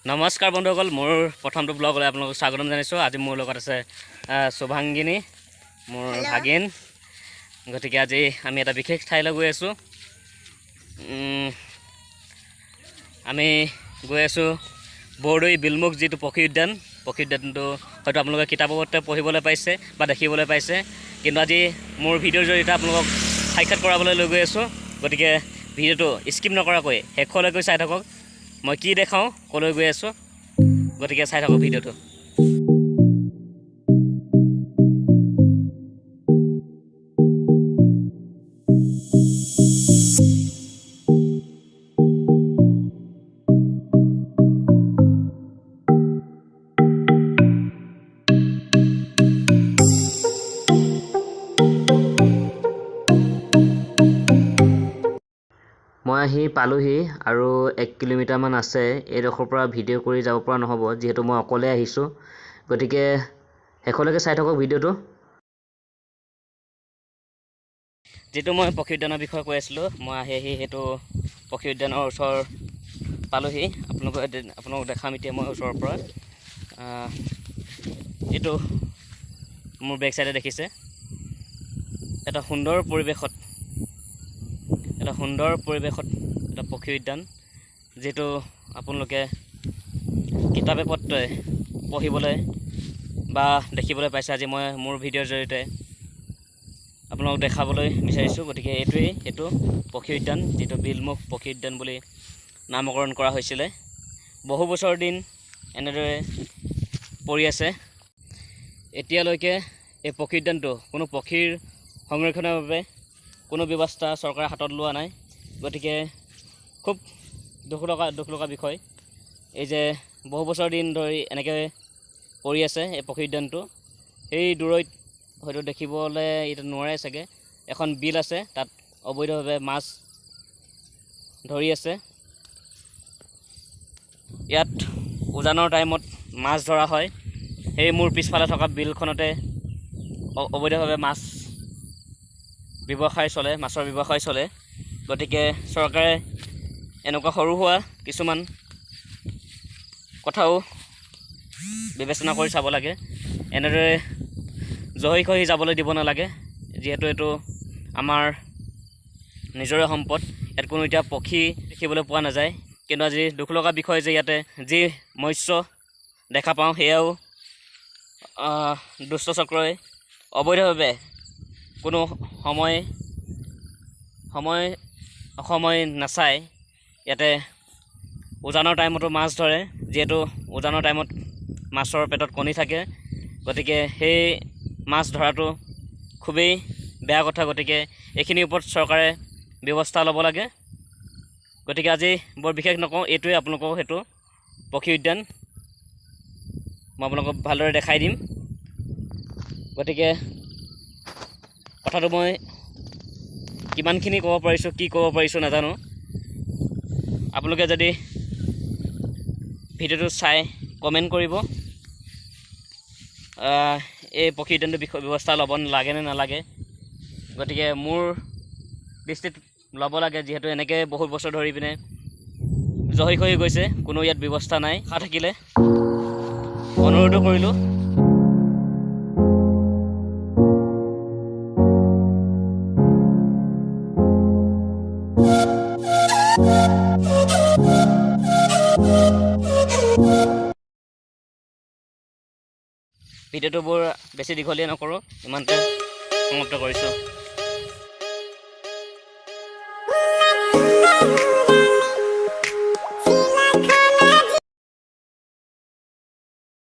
নমস্কাৰ বন্ধুসকল, মোৰ প্ৰথমটো ব্লগলৈ আপোনালোকক স্বাগতম জনাইছোঁ। আজি মোৰ লগত আছে শুভাংগিনী, মোৰ ভাগিন। গতিকে আজি আমি এটা বিশেষ ঠাইলৈ গৈ আছোঁ। আমি গৈ আছোঁ বৰদৈ বিলমুখ, যিটো পক্ষী উদ্যানটো হয়তো আপোনালোকে কিতাপতে পঢ়িবলৈ পাইছে বা দেখিবলৈ পাইছে, কিন্তু আজি মোৰ ভিডিঅ'ৰ জৰিয়তে আপোনালোকক সাক্ষাৎ কৰাবলৈ লৈ গৈ আছোঁ। গতিকে ভিডিঅ'টো স্কিপ নকৰাকৈ শেষলৈকৈ চাই থাকক। মই কি দেখাওঁ, ক'লৈ গৈ আছোঁ, গতিকে চাই থাকক ভিডিঅ'টো। মই আহি পালোহি আৰু 1 কিলোমিটাৰমান আছে। এইডোখৰৰ পৰা ভিডিঅ' কৰি যাব পৰা নহ'ব, যিহেতু মই অকলে আহিছোঁ। গতিকে শেষলৈকে চাই থাকক ভিডিঅ'টো। যিটো মই পক্ষী উদ্যানৰ বিষয়ে কৈ আছিলোঁ, মই আহি সেইটো পক্ষী উদ্যানৰ ওচৰ পালোহি। আপোনালোকক দেখাম এতিয়া মই ওচৰৰ পৰা। এইটো মোৰ বেক চাইডে দেখিছে, এটা সুন্দৰ পৰিৱেশত এটা পক্ষী উদ্যান, যিটো আপোনালোকে কিতাপে পত্ৰে পঢ়িবলৈ বা দেখিবলৈ পাইছে। আজি মই মোৰ ভিডিঅ'ৰ জৰিয়তে আপোনালোকক দেখাবলৈ বিচাৰিছোঁ। গতিকে এইটো পক্ষী উদ্যান, যিটো বিলমুখ পক্ষী উদ্যান বুলি নামকৰণ কৰা হৈছিলে। বহু বছৰ দিন এনেদৰে পৰি আছে। এতিয়ালৈকে এই পক্ষী উদ্যানটো কোনো পক্ষীৰ সংৰক্ষণৰ বাবে কোনো ব্যৱস্থা চৰকাৰে হাতত লোৱা নাই। গতিকে খুব দুখ লগা বিষয় এই যে বহু বছৰ দিন ধৰি এনেকৈ পৰি আছে এই পক্ষী উদ্যানটো। সেই দূৰৈত হয়তো দেখিবলৈ এতিয়া নোৱাৰে চাগে, এখন বিল আছে, তাত অবৈধভাৱে মাছ ধৰি আছে। ইয়াত উজানৰ টাইমত মাছ ধৰা হয়। সেই মোৰ পিছফালে থকা বিলখনতে অবৈধভাৱে মাছৰ ব্যৱসায় চলে। গতিকে চৰকাৰে এনেকুৱা সৰু সুৰা কিছুমান কথাও বিবেচনা কৰি চাব লাগে। এনেদৰে জহি খহি যাবলৈ দিব নালাগে, যিহেতু এইটো আমাৰ নিজৰে সম্পদ। ইয়াত কোনো এতিয়া পক্ষী দেখিবলৈ পোৱা নাযায়। কিন্তু আজি দুখ লগা বিষয় যে ইয়াতে যি মৎস্য দেখা পাওঁ, সেয়াও দুষ্ট চক্ৰই অবৈধভাৱে কোনো সময় নাচাই ইয়াতে উজানৰ টাইমতো মাছ ধৰে, যিহেতু উজানৰ টাইমত মাছৰ পেটত কণী থাকে। গতিকে সেই মাছ ধৰাটো খুবেই বেয়া কথা। গতিকে এইখিনিৰ ওপৰত চৰকাৰে ব্যৱস্থা ল'ব লাগে। গতিকে আজি বৰ বিশেষ নকওঁ, এইটোৱে আপোনালোকক সেইটো পক্ষী উদ্যান মই আপোনালোকক ভালদৰে দেখাই দিম। গতিকে কথাটো মই কিমানখিনি ক'ব পাৰিছোঁ নাজানো। আপোনালোকে যদি ভিডিঅ'টো চাই কমেণ্ট কৰিব, এই পক্ষী উদ্যানটোৰ ব্যৱস্থা ল'ব লাগে নে নালাগে। গতিকে মোৰ দৃষ্টিত ল'ব লাগে, যিহেতু এনেকৈ বহুত বছৰ ধৰি পিনে জহি খহি গৈছে, কোনো ইয়াত ব্যৱস্থা নাই। থাকিলে অনুৰোধো কৰিলোঁ। ভিডিঅ'টো বৰ বেছি দীঘলীয়া নকৰোঁ, ইমানতে সমাপ্ত কৰিছোঁ।